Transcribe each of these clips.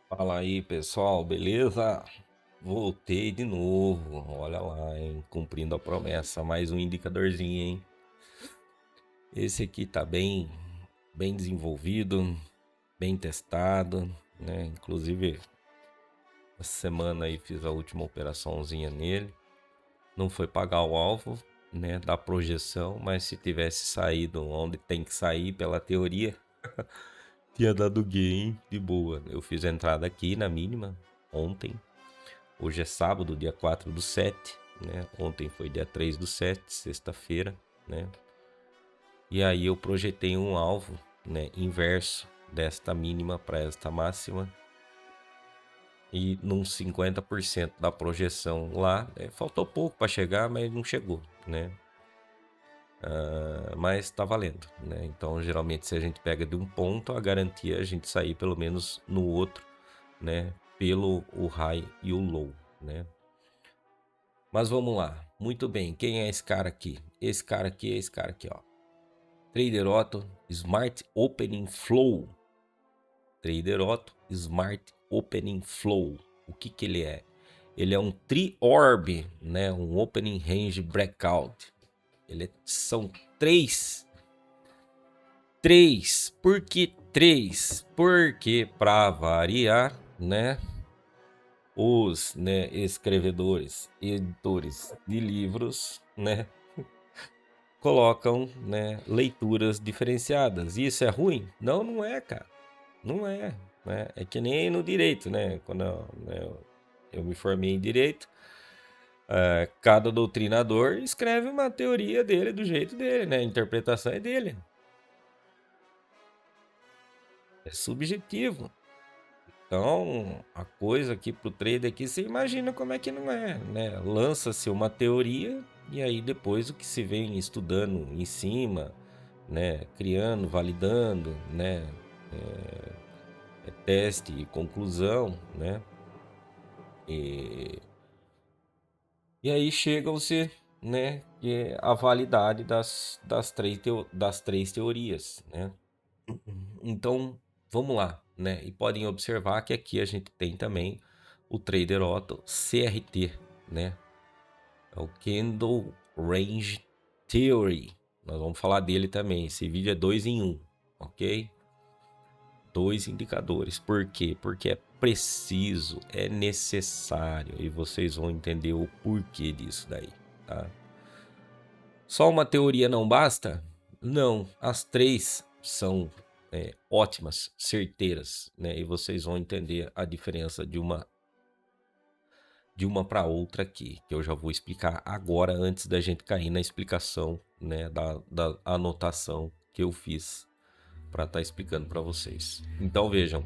Fala aí, pessoal, beleza? Voltei de novo. Olha lá, hein? Cumprindo a promessa. Mais um indicadorzinho, hein? Esse aqui tá bem desenvolvido, bem testado, né? Inclusive, essa semana aí fiz a última operaçãozinha nele. Não foi pagar o alvo, né, da projeção, mas se tivesse saído onde tem que sair pela teoria, tinha dado gain de boa. Eu fiz a entrada aqui na mínima ontem. Hoje é sábado, dia 4 do 7, né? Ontem foi dia 3 do 7, sexta-feira, né? E aí eu projetei um alvo, né, inverso desta mínima para esta máxima. E num 50% da projeção lá, né? Faltou pouco para chegar, mas não chegou, né? Mas tá valendo, né? Então, geralmente, se a gente pega de um ponto, a garantia é a gente sair pelo menos no outro, né? Pelo o high e o low, né? Mas vamos lá. Muito bem. Quem é esse cara aqui? Esse cara aqui é esse cara aqui, ó. Trader Otto Smart Opening Flow. Trader Otto Smart Opening Flow. O que que ele é? Ele é um Tri-Orb, né? Um Opening Range Breakout. São três. Três. Por que três? Porque para variar, né? Os, né, escrevedores, editores de livros, né, colocam, né, leituras diferenciadas. Isso é ruim? Não, não é, cara. Não é, né? É que nem no direito, né? Quando eu me formei em direito, cada doutrinador escreve uma teoria dele do jeito dele, né? A interpretação é dele. É subjetivo. Então, a coisa aqui pro trader aqui, você imagina como é que não é, né? Lança-se uma teoria e aí depois o que se vem estudando em cima, né? Criando, validando, né? Teste e conclusão, né? E, e aí chegam-se, né? Que é a validade das três teorias, né? Então, vamos lá, né? E podem observar que aqui a gente tem também o Trader Otto CRT, né? É o Candle Range Theory. Nós vamos falar dele também. Esse vídeo é 2 em 1, ok? Dois indicadores. Por quê? Porque é preciso, é necessário e vocês vão entender o porquê disso daí, tá? Só uma teoria não basta? Não, as três são ótimas, certeiras, né? E vocês vão entender a diferença de uma para outra aqui, que eu já vou explicar agora antes da gente cair na explicação, né, da anotação que eu fiz para estar explicando para vocês. Então vejam,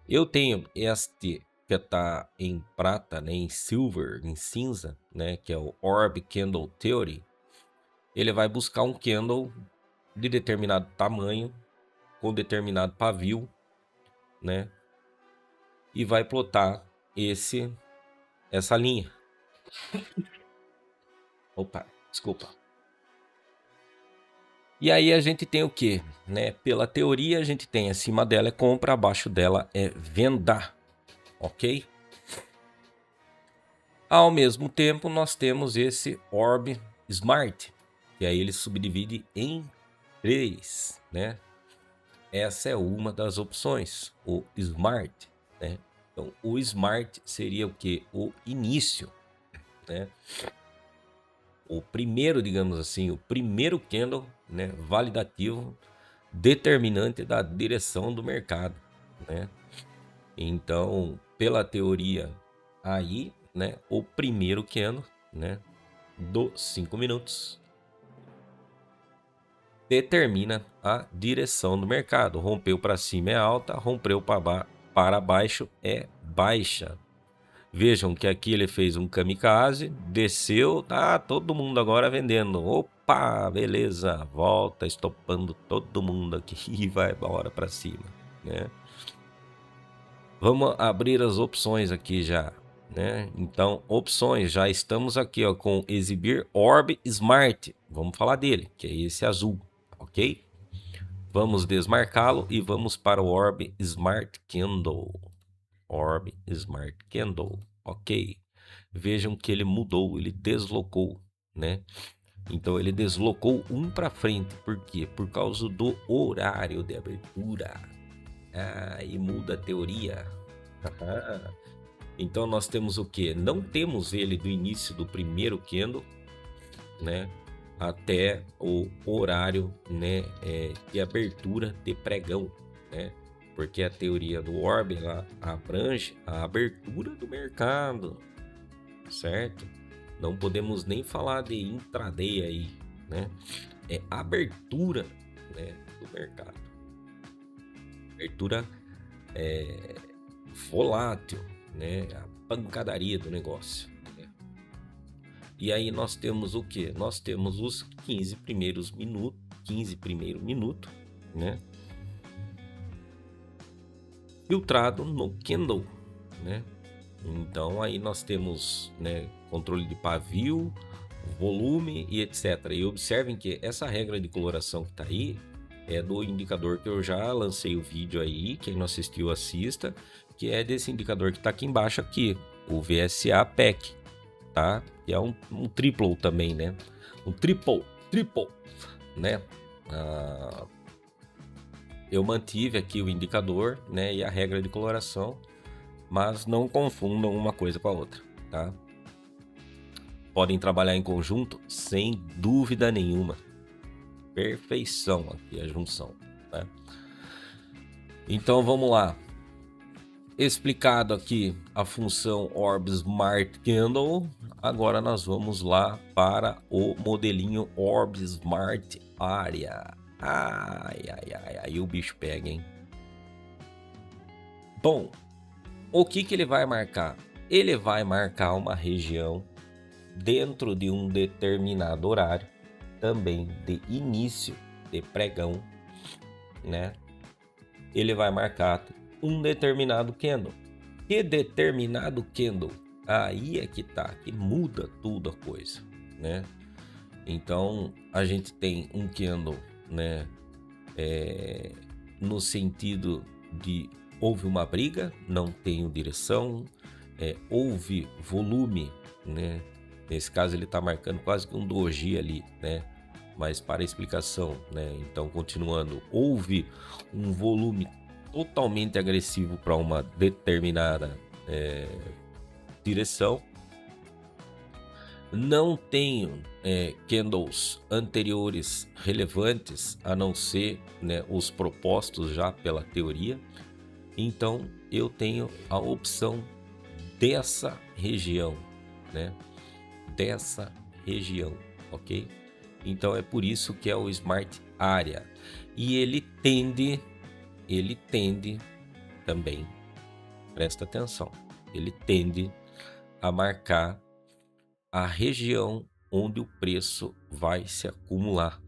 eu tenho este que está em prata, né, em silver, em cinza, né, que é o Orb Candle Theory. Ele vai buscar um candle de determinado tamanho, com determinado pavio, né, e vai plotar essa linha. Opa, desculpa. E aí a gente tem o que, né? Pela teoria a gente tem acima dela é compra, abaixo dela é venda, ok? Ao mesmo tempo nós temos esse Orb Smart, que aí ele subdivide em três, né? Essa é uma das opções, o Smart, né? Então o Smart seria o que? O início, né? O primeiro, digamos assim, o primeiro candle, né, validativo, determinante da direção do mercado, né? Então, pela teoria aí, né, o primeiro candle, né, dos 5 minutos determina a direção do mercado. Rompeu para cima é alta, rompeu para baixo é baixa. Vejam que aqui ele fez um kamikaze, desceu, tá todo mundo agora vendendo. Opa, beleza, volta estopando todo mundo aqui e vai embora para cima, né? Vamos abrir as opções aqui já, né? Então, opções, já estamos aqui, ó, com exibir Orb Smart. Vamos falar dele, que é esse azul, ok? Vamos desmarcá-lo e vamos para o Orb Smart Candle. Orb Smart Candle, ok? Vejam que ele mudou, ele deslocou, né? Então ele deslocou um para frente, por quê? Por causa do horário de abertura. E muda a teoria. Então nós temos o que? Não temos ele do início do primeiro candle, né? Até o horário, né, de abertura de pregão, né? Porque a teoria do orb ela abrange a abertura do mercado, certo? Não podemos nem falar de intraday aí, né? É abertura, né, do mercado. Abertura volátil, né? A pancadaria do negócio. Né? E aí nós temos o que? Nós temos os 15 primeiros minutos, né? Filtrado no candle, né? Então aí nós temos, né, controle de pavio, volume e etc. E observem que essa regra de coloração que está aí é do indicador que eu já lancei o vídeo aí, quem não assistiu assista, que é desse indicador que está aqui embaixo aqui, o VSA PEC, tá? Que é um triple também, né? Um triple, né? Eu mantive aqui o indicador, né, e a regra de coloração, mas não confundam uma coisa com a outra, tá? Podem trabalhar em conjunto sem dúvida nenhuma. Perfeição aqui a junção, né? Então vamos lá. Explicado aqui a função Orb Smart Candle, agora nós vamos lá para o modelinho Orb Smart Area. Aí o bicho pega, hein? Bom, o que ele vai marcar? Ele vai marcar uma região dentro de um determinado horário, também de início de pregão, né? Ele vai marcar um determinado candle. Que determinado candle? Aí é que tá, que muda tudo a coisa, né? Então a gente tem um candle, né? No sentido de houve uma briga, não tenho direção, houve volume, né? Nesse caso ele está marcando quase que um doji ali, né? Mas para explicação, né? Então continuando, houve um volume totalmente agressivo para uma determinada direção. Não tenho candles anteriores relevantes, a não ser, né, os propostos já pela teoria. Então eu tenho a opção dessa região, né? Dessa região, ok? Então é por isso que é o Smart Area. E ele tende também, presta atenção, ele tende a marcar a região onde o preço vai se acumular,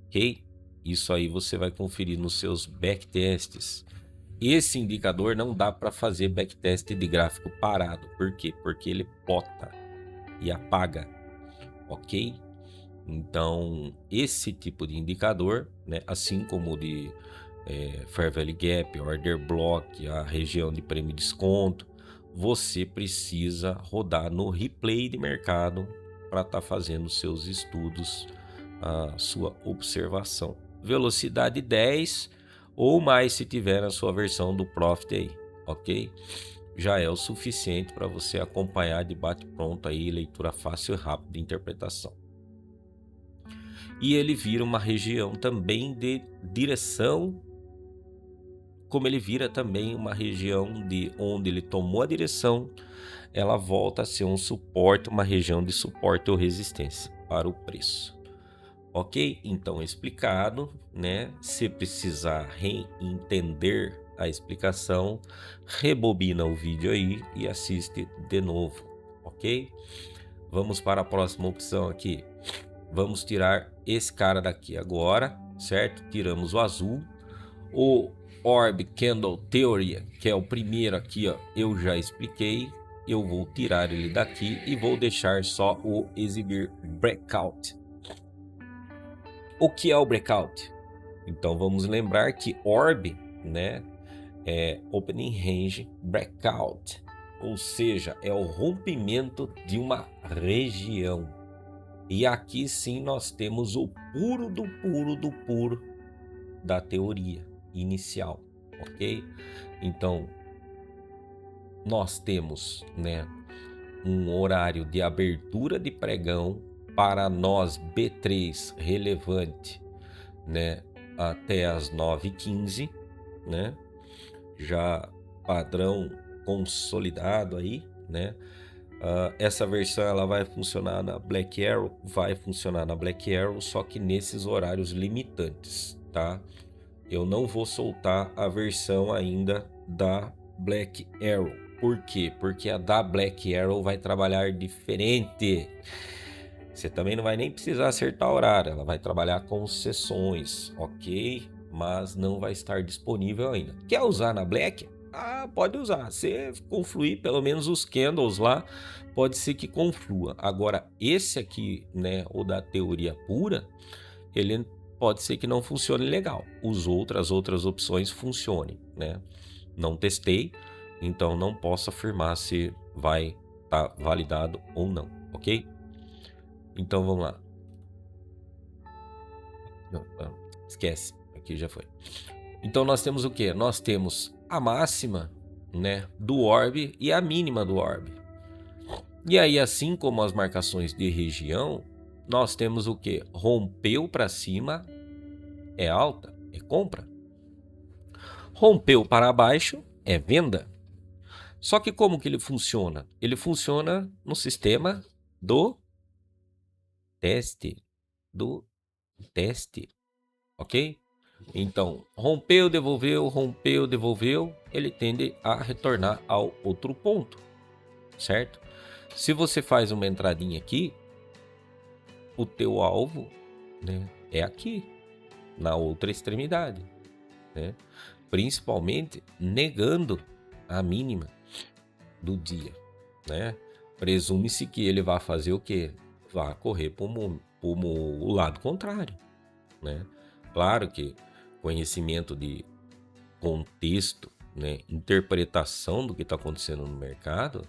ok? Isso aí você vai conferir nos seus backtests. Esse indicador não dá para fazer backtest de gráfico parado. Por quê? Porque ele plota e apaga, ok? Então, esse tipo de indicador, né, assim como o de Fair Value Gap, Order Block, a região de prêmio e desconto, você precisa rodar no replay de mercado para estar fazendo seus estudos, a sua observação. Velocidade 10 ou mais se tiver na sua versão do Profit aí, ok? Já é o suficiente para você acompanhar de bate-pronto aí, leitura fácil e rápida de interpretação. E ele vira uma região também de direção, como ele vira também uma região de onde ele tomou a direção, ela volta a ser um suporte, uma região de suporte ou resistência para o preço. Ok? Então explicado, né? Se precisar reentender a explicação, rebobina o vídeo aí e assiste de novo, ok? Vamos para a próxima opção aqui. Vamos tirar esse cara daqui agora, certo? Tiramos o azul. O Orb Candle Theory, que é o primeiro aqui, ó, eu já expliquei. Eu vou tirar ele daqui e vou deixar só o exibir breakout. O que é o breakout? Então vamos lembrar que Orb, né, é Opening Range Breakout, ou seja, é o rompimento de uma região. E aqui sim nós temos o puro do puro do puro da teoria inicial, ok? Então, nós temos, né, um horário de abertura de pregão para nós B3 relevante, né, até as 9h15, né? Já padrão consolidado aí, né? Essa versão ela vai funcionar na Black Arrow, só que nesses horários limitantes, tá? Eu não vou soltar a versão ainda da Black Arrow. Por quê? Porque a da Black Arrow vai trabalhar diferente. Você também não vai nem precisar acertar horário, ela vai trabalhar com sessões, ok? Mas não vai estar disponível ainda. Quer usar na Black? Pode usar. Se confluir pelo menos os candles lá, pode ser que conflua. Agora, esse aqui, né, o da teoria pura, ele pode ser que não funcione legal. As outras opções funcionem, né? Não testei, então não posso afirmar se vai estar validado ou não, ok? Então vamos lá. Esquece, aqui já foi. Então nós temos o que? Nós temos a máxima, né, do orbe e a mínima do orbe. E aí, assim como as marcações de região, nós temos o que? Rompeu para cima é alta, é compra. Rompeu para baixo é venda. Só que como que ele funciona? Ele funciona no sistema do teste. Ok? Então, rompeu, devolveu, ele tende a retornar ao outro ponto, certo? Se você faz uma entradinha aqui, o teu alvo, né, é aqui, na outra extremidade, né? Principalmente negando a mínima do dia, né? Presume-se que ele vai fazer o quê? Vai correr para o lado contrário, né? Claro que conhecimento de contexto, né, interpretação do que está acontecendo no mercado,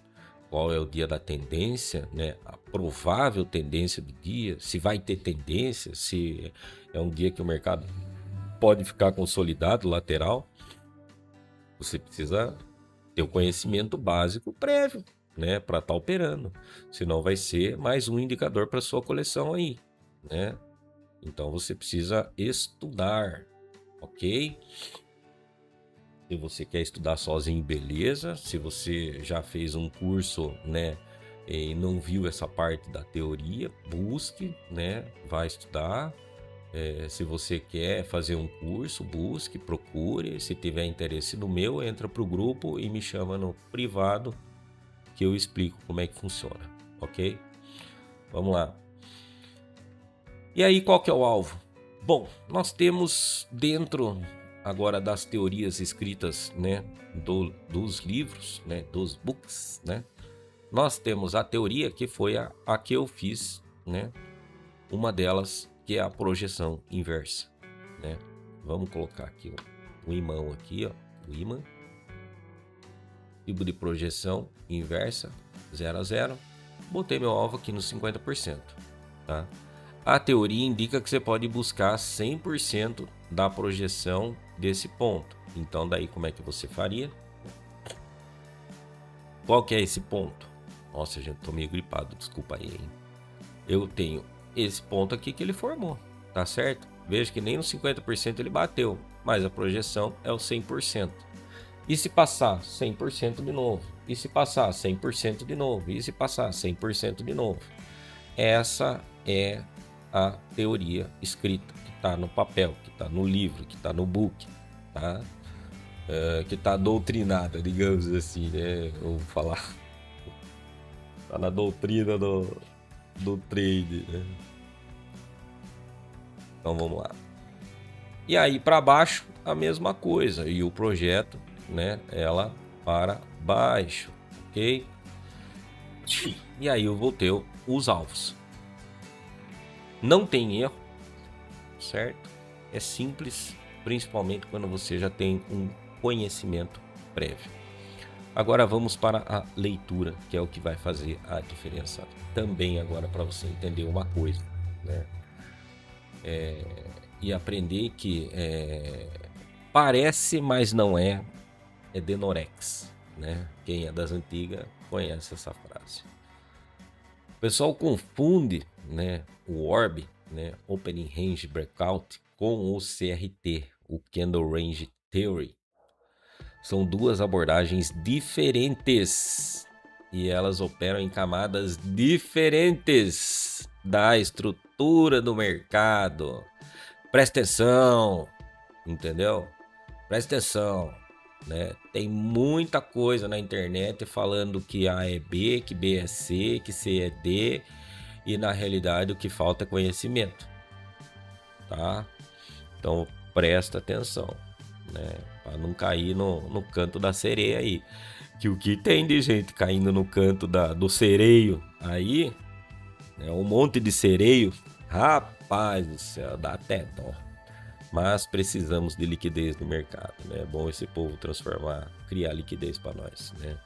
qual é o dia da tendência, né, a provável tendência do dia, se vai ter tendência, se é um dia que o mercado pode ficar consolidado, lateral, você precisa ter o conhecimento básico prévio, né, para estar operando, senão vai ser mais um indicador para sua coleção aí, né? Então você precisa estudar, ok? Se você quer estudar sozinho, beleza. Se você já fez um curso, né, e não viu essa parte da teoria, busque, né, vai estudar. Se você quer fazer um curso, busque, procure. Se tiver interesse no meu, entra pro grupo e me chama no privado que eu explico como é que funciona, ok? Vamos lá. E aí, qual que é o alvo? Bom, nós temos dentro agora das teorias escritas, né, dos livros, né, dos books, né, nós temos a teoria que foi a que eu fiz, né, uma delas que é a projeção inversa, né. Vamos colocar aqui o imã aqui, ó, o imã, tipo de projeção inversa 0 a 0, botei meu alvo aqui no 50%, tá? A teoria indica que você pode buscar 100% da projeção desse ponto. Então daí como é que você faria? Qual que é esse ponto? Nossa, gente, tô meio gripado, desculpa aí, hein? Eu tenho esse ponto aqui que ele formou, tá certo? Veja que nem no 50% ele bateu, mas a projeção é o 100%. E se passar 100% de novo? E se passar 100% de novo? E se passar 100% de novo? Essa é a teoria escrita, que está no papel, que está no livro, que está no book, tá? Que está doutrinada, digamos assim, né? Vou falar. Está na doutrina do trade, né? Então vamos lá. E aí para baixo a mesma coisa, e o projeto, né? Ela para baixo, ok? E aí eu vou ter os alvos. Não tem erro, certo? É simples, principalmente quando você já tem um conhecimento prévio. Agora vamos para a leitura, que é o que vai fazer a diferença. Também agora para você entender uma coisa, né? E aprender que parece, mas não é Denorex, né? Quem é das antigas conhece essa frase. O pessoal confunde, né, o Orb, né, Opening Range Breakout, com o CRT, o Candle Range Theory. São duas abordagens diferentes e elas operam em camadas diferentes da estrutura do mercado. Presta atenção, entendeu? Presta atenção, né? Tem muita coisa na internet falando que A é B, que B é C, que C é D, e na realidade o que falta é conhecimento, tá? Então presta atenção, né? Para não cair no canto da sereia aí. Que o que tem de gente caindo no canto do sereio aí, né? Um monte de sereio, rapaz do céu, dá até dó. Mas precisamos de liquidez no mercado, né? É bom esse povo criar liquidez para nós, né?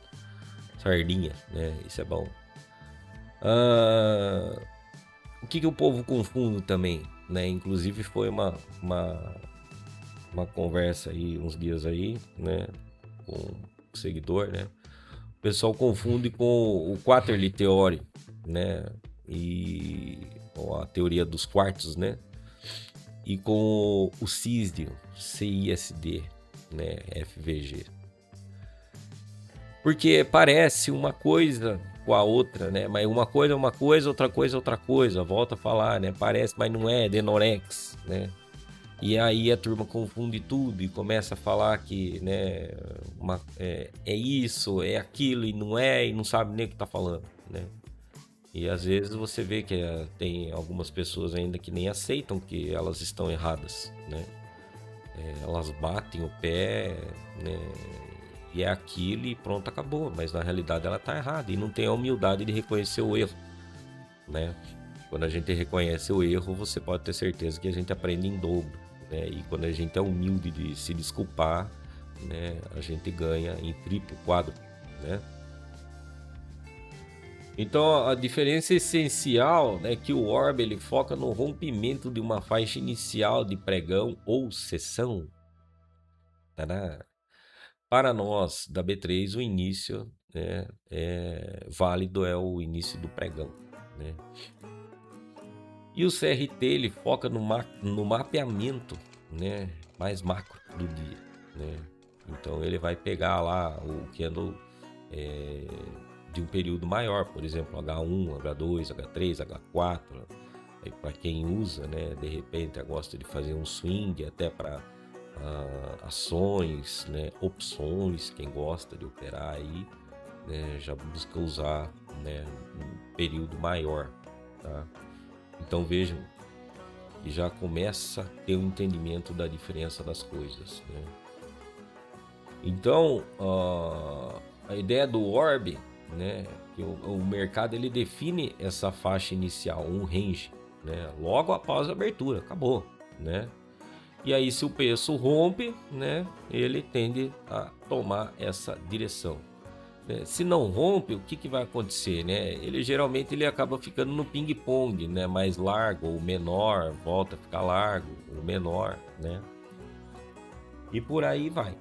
Sardinha, né? Isso é bom. O que o povo confunde também, né? Inclusive foi uma conversa aí, uns dias aí, né? Com um seguidor, né? O pessoal confunde com o Quarterly Theory, né? E com a teoria dos quartos, né? E com o CISD, CISD, né? FVG. Porque parece uma coisa com a outra, né? Mas uma coisa é uma coisa, outra coisa é outra coisa. Volta a falar, né? Parece, mas não é, Denorex, né? E aí a turma confunde tudo e começa a falar que, né, é isso, é aquilo e não sabe nem o que tá falando, né? E às vezes você vê que tem algumas pessoas ainda que nem aceitam que elas estão erradas, né? Elas batem o pé, né? E é aquilo e pronto, acabou. Mas na realidade ela tá errada e não tem a humildade de reconhecer o erro, né? Quando a gente reconhece o erro, você pode ter certeza que a gente aprende em dobro, né? E quando a gente é humilde de se desculpar, né, a gente ganha em triplo, quádruplo, né? Então a diferença essencial é que o Orb ele foca no rompimento de uma faixa inicial de pregão ou sessão. Tadá. Para nós da B3 o início, né, válido é o início do pregão, né? E o CRT ele foca no mapeamento, né, mais macro do dia, né? Então ele vai pegar lá o candle de um período maior, por exemplo, H1, H2, H3, H4. Aí para quem usa, né, de repente gosta de fazer um swing até para ações, né, opções, quem gosta de operar aí, né, já busca usar, né, um período maior, tá? Então vejam, e já começa a ter um entendimento da diferença das coisas, né? Então a ideia do Orb, né, que o mercado ele define essa faixa inicial, um range, né, logo após a abertura, acabou, né? E aí se o preço rompe, né, ele tende a tomar essa direção. Se não rompe, o que vai acontecer, né? Ele geralmente acaba ficando no ping-pong, né? Mais largo ou menor, volta a ficar largo ou menor, né? E por aí vai.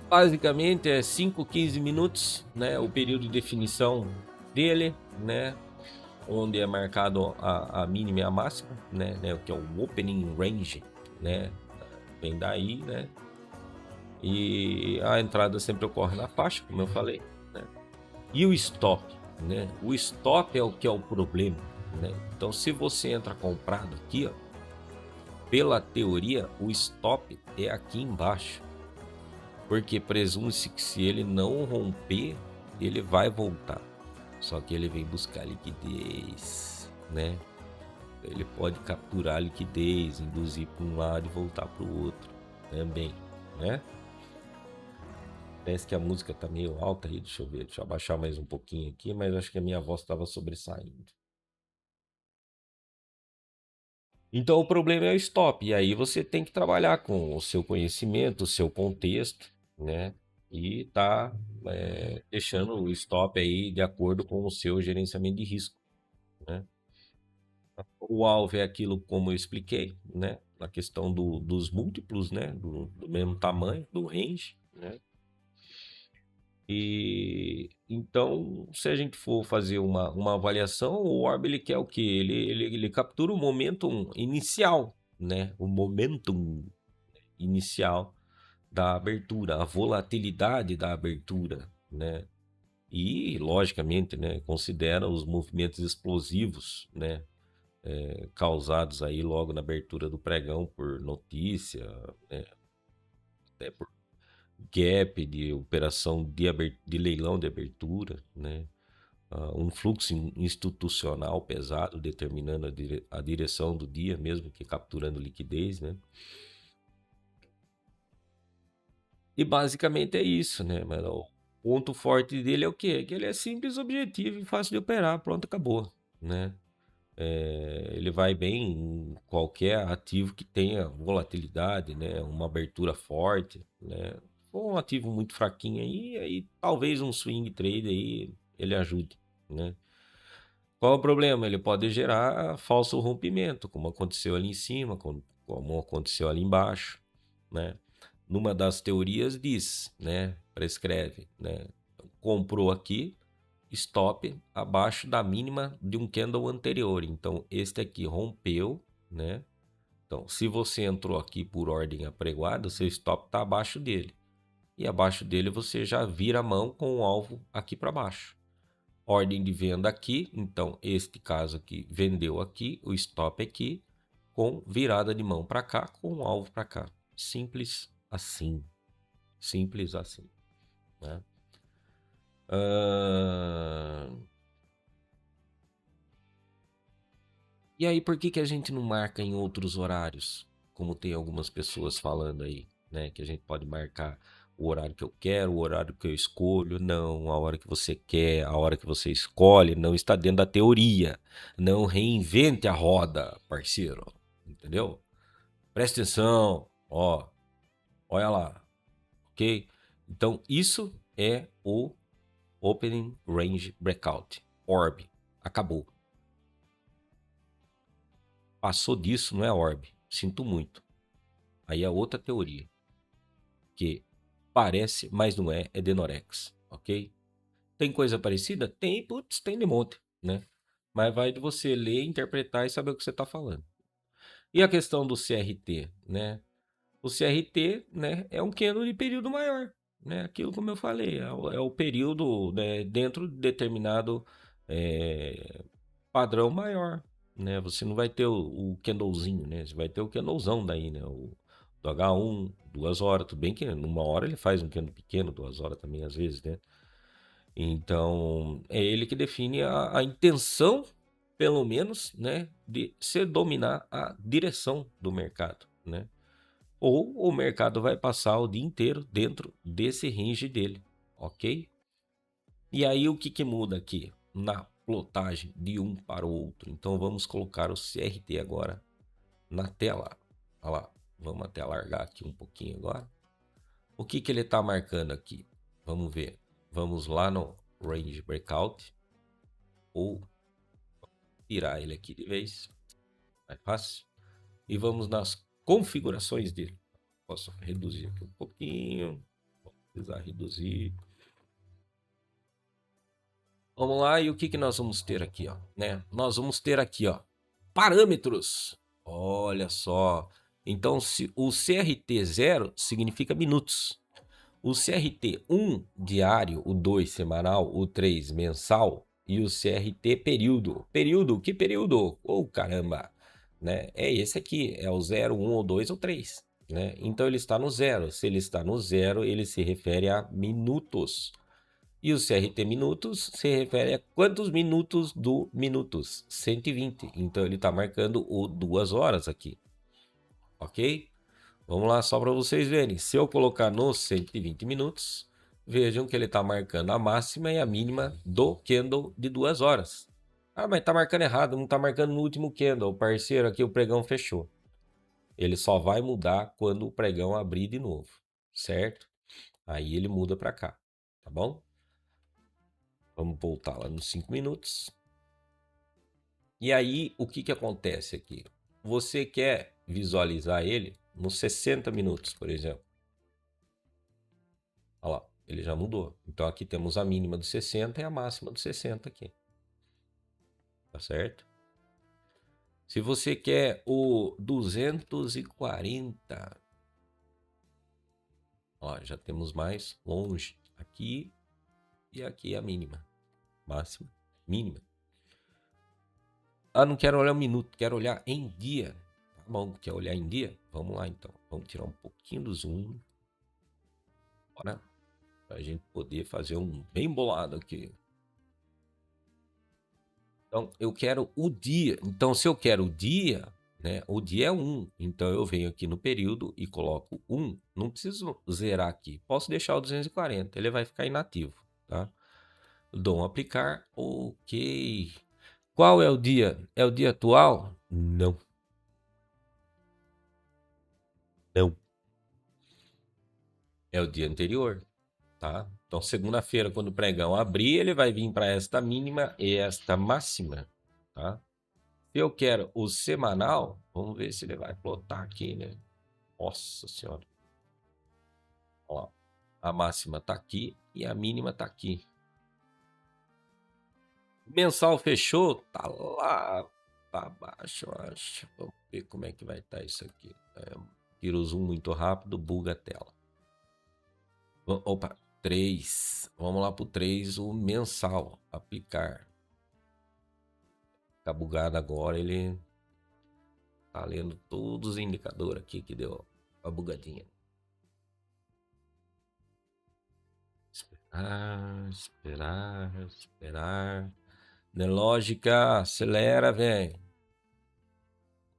Basicamente é 5, 15 minutos, né? O período de definição dele, né? Onde é marcado a mínima e a máxima, né? Que é o opening range, né? Vem daí, né? E a entrada sempre ocorre na faixa, como eu falei, né? E o stop, né? O stop é o que é o problema, né? Então, se você entra comprado aqui, ó, pela teoria, o stop é aqui embaixo, porque presume-se que se ele não romper, ele vai voltar. Só que ele vem buscar liquidez, né? Ele pode capturar a liquidez, induzir para um lado e voltar para o outro também, né? Parece que a música tá meio alta aí, deixa eu ver, deixa eu abaixar mais um pouquinho aqui, mas acho que a minha voz estava sobressaindo. Então o problema é o stop. E aí você tem que trabalhar com o seu conhecimento, o seu contexto, né? E tá deixando o stop aí de acordo com o seu gerenciamento de risco, né? O alvo é aquilo como eu expliquei, né? Na questão dos múltiplos, né? Do mesmo tamanho, do range, né? E então, se a gente for fazer uma avaliação, o orb ele quer o quê? Ele captura o momentum inicial, né? O momentum inicial da abertura, a volatilidade da abertura, né? E, logicamente, né, considera os movimentos explosivos, né, causados aí logo na abertura do pregão por notícia, né, até por gap de operação de leilão de abertura, né, um fluxo institucional pesado determinando a direção do dia, mesmo que capturando liquidez, né. E basicamente é isso, né? Mas o ponto forte dele é o quê? Que ele é simples, objetivo e fácil de operar. Pronto, acabou, né? Ele vai bem em qualquer ativo que tenha volatilidade, né? Uma abertura forte, né? Se for um ativo muito fraquinho aí talvez um swing trade aí ele ajude, né? Qual é o problema? Ele pode gerar falso rompimento, como aconteceu ali em cima, como aconteceu ali embaixo, né? Numa das teorias diz, né? Prescreve, né? Comprou aqui, stop abaixo da mínima de um candle anterior. Então, este aqui rompeu, né? Então, se você entrou aqui por ordem apregoada, seu stop está abaixo dele. E abaixo dele você já vira a mão com o alvo aqui para baixo. Ordem de venda aqui, então este caso aqui vendeu aqui, o stop aqui, com virada de mão para cá, com o alvo para cá. Simples assim. Simples assim, né? E aí, por que que a gente não marca em outros horários? Como tem algumas pessoas falando aí, né? Que a gente pode marcar o horário que eu quero, o horário que eu escolho. Não, a hora que você quer, a hora que você escolhe, não está dentro da teoria. Não reinvente a roda, parceiro. Entendeu? Presta atenção, ó. Olha lá, ok? Então, isso é o Opening Range Breakout. Orb. Acabou. Passou disso, não é orb. Sinto muito. Aí é outra teoria. Que parece, mas não é, é Denorex, ok? Tem coisa parecida? Tem, putz, tem de monte, né? Mas vai de você ler, interpretar e saber o que você está falando. E a questão do CRT, né? O CRT, né, é um candle de período maior, né? Aquilo como eu falei, é o período, né, dentro de determinado padrão maior, né? Você não vai ter o candlezinho, né? Você vai ter o candlezão daí, né? O do H1, 2 horas, tudo bem que numa hora ele faz um candle pequeno, 2 horas também às vezes, né? Então, é ele que define a intenção, pelo menos, né, de se dominar a direção do mercado, né? Ou o mercado vai passar o dia inteiro dentro desse range dele, ok? E aí o que que muda aqui na plotagem de um para o outro? Então vamos colocar o CRT agora na tela. Olha lá, vamos até alargar aqui um pouquinho agora. O que que ele está marcando aqui? Vamos ver. Vamos lá no Range Breakout ou tirar ele aqui de vez. Mais fácil. E vamos nas configurações dele. Posso reduzir aqui um pouquinho. Vou precisar reduzir. Vamos lá, e o que que nós vamos ter aqui, ó, né? Nós vamos ter aqui, ó, parâmetros. Olha só. Então, se o CRT 0 significa minutos. O CRT 1 diário, o 2 semanal, o 3 mensal e o CRT período. Período? Que período? Oh, caramba! Né? É esse aqui, é o 0, 1 ou 2 ou 3. Né? Então ele está no 0. Se ele está no 0, ele se refere a minutos. E o CRT minutos se refere a quantos minutos do minutos? 120. Então ele está marcando o 2 horas aqui. Ok? Vamos lá só para vocês verem. Se eu colocar nos 120 minutos, vejam que ele está marcando a máxima e a mínima do candle de 2 horas. Ah, mas tá marcando errado, não tá marcando no último candle. Parceiro, aqui o pregão fechou. Ele só vai mudar quando o pregão abrir de novo, certo? Aí ele muda para cá, tá bom? Vamos voltar lá nos 5 minutos. E aí, o que acontece aqui? Você quer visualizar ele nos 60 minutos, por exemplo. Olha lá, ele já mudou. Então aqui temos a mínima do 60 e a máxima do 60 aqui. Tá certo? Se você quer o 240, ó, já temos mais longe aqui e aqui a mínima, máxima, mínima. Ah, não quero olhar um minuto, quero olhar em dia. Tá bom, quer olhar em dia? Vamos lá então. Vamos tirar um pouquinho do zoom. Bora. Pra gente poder fazer um bem bolado aqui. Então, eu quero o dia. Então, se eu quero o dia, né? O dia é 1. Então, eu venho aqui no período e coloco 1. Não preciso zerar aqui. Posso deixar o 240. Ele vai ficar inativo, tá? Dou um aplicar. Ok. Qual é o dia? É o dia atual? Não. Não. É o dia anterior, tá? Então, segunda-feira, quando o pregão abrir, ele vai vir para esta mínima e esta máxima, tá? Se eu quero o semanal, vamos ver se ele vai plotar aqui, né? Nossa senhora. Ó, a máxima tá aqui e a mínima tá aqui. Mensal fechou, tá lá para baixo, eu acho. Vamos ver como é que vai estar isso aqui. Tira o zoom muito rápido, buga a tela. Opa, 3. Vamos lá pro 3, o mensal. Aplicar. Tá bugado agora, ele tá lendo todos os indicadores aqui que deu a bugadinha. Esperar. De lógica, acelera, velho.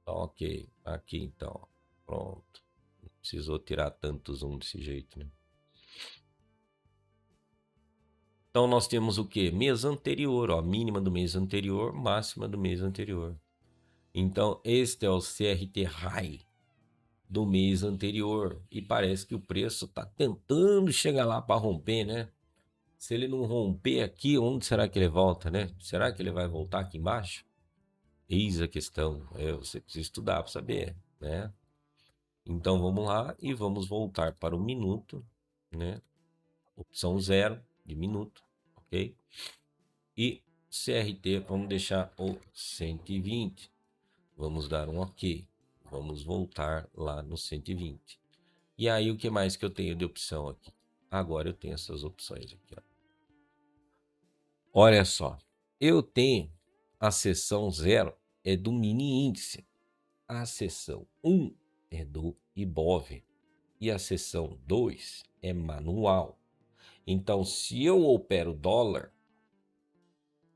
Ok, aqui então. Pronto. Não precisou tirar tanto zoom desse jeito, né? Então nós temos o que? Mês anterior, ó. Mínima do mês anterior, máxima do mês anterior. Então este é o CRT High do mês anterior. E parece que o preço tá tentando chegar lá para romper, né? Se ele não romper aqui, onde será que ele volta, né? Será que ele vai voltar aqui embaixo? Eis a questão. Você precisa estudar para saber, né? Então vamos lá e vamos voltar para o minuto, né? Opção 0 de minuto, ok? E CRT, vamos deixar o 120. Vamos dar um ok. Vamos voltar lá no 120. E aí o que mais que eu tenho de opção aqui? Agora eu tenho essas opções aqui, ó. Olha só, eu tenho a seção 0 é do mini índice. A seção 1 é do Ibov e a seção 2 é manual. Então, se eu opero dólar,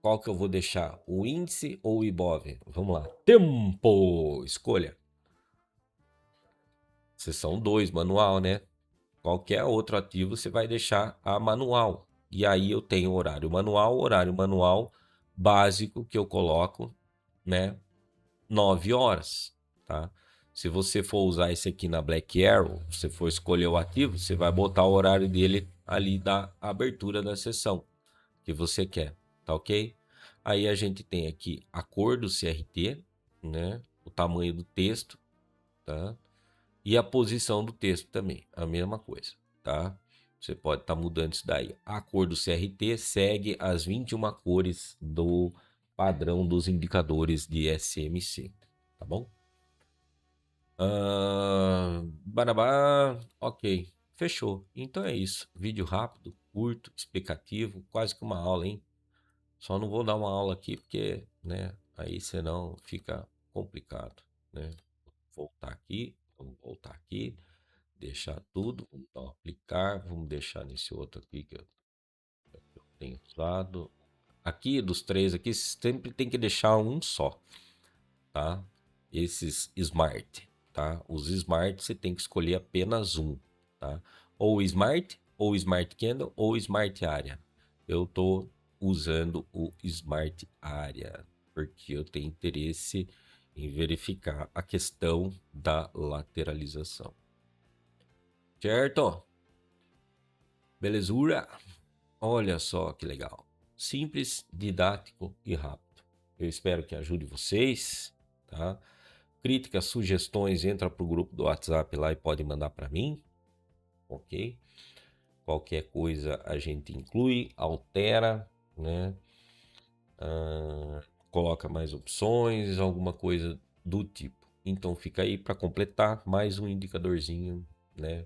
qual que eu vou deixar? O índice ou o Ibov? Vamos lá. Tempo! Escolha. Seção 2, manual, né? Qualquer outro ativo você vai deixar a manual. E aí eu tenho horário manual básico que eu coloco, né? 9 horas, tá? Se você for usar esse aqui na Black Arrow, você for escolher o ativo, você vai botar o horário dele ali da abertura da sessão que você quer, tá ok? Aí a gente tem aqui a cor do CRT, né? O tamanho do texto, tá? E a posição do texto também, a mesma coisa, tá? Você pode estar mudando isso daí. A cor do CRT segue as 21 cores do padrão dos indicadores de SMC, tá bom? Barabá, ok, fechou. Então é isso. Vídeo rápido, curto, explicativo, quase que uma aula, hein? Só não vou dar uma aula aqui porque, né? Aí senão fica complicado, né? Vamos voltar aqui, deixar tudo, vamos dar um aplicar, vamos deixar nesse outro aqui que eu tenho usado. Aqui dos três aqui sempre tem que deixar um só, tá? Esses Smart, tá? Os Smart você tem que escolher apenas um, tá? Ou Smart, ou Smart Candle, ou Smart Area. Eu tô usando o Smart Area, porque eu tenho interesse em verificar a questão da lateralização. Certo? Belezura? Olha só que legal. Simples, didático e rápido. Eu espero que ajude vocês, tá? Críticas, sugestões, entra pro grupo do WhatsApp lá e pode mandar para mim, ok? Qualquer coisa a gente inclui, altera, né? Coloca mais opções, alguma coisa do tipo. Então fica aí para completar mais um indicadorzinho, né?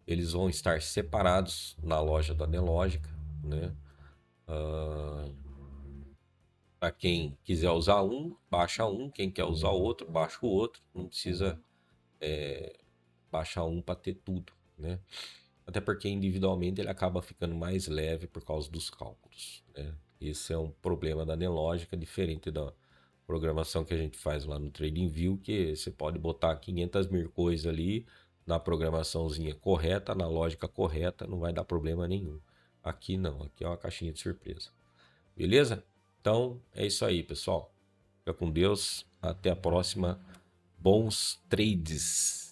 Eles vão estar separados na loja da Nelogica, né? Para quem quiser usar um, baixa um. Quem quer usar o outro, baixa o outro. Não precisa baixar um para ter tudo, né? Até porque individualmente ele acaba ficando mais leve por causa dos cálculos, né? Esse é um problema da Nelogica, diferente da programação que a gente faz lá no TradingView, que você pode botar 500 mil coisas ali na programaçãozinha correta, na lógica correta, não vai dar problema nenhum. Aqui não, aqui é uma caixinha de surpresa. Beleza? Então é isso aí, pessoal. Fica com Deus. Até a próxima. Bons trades.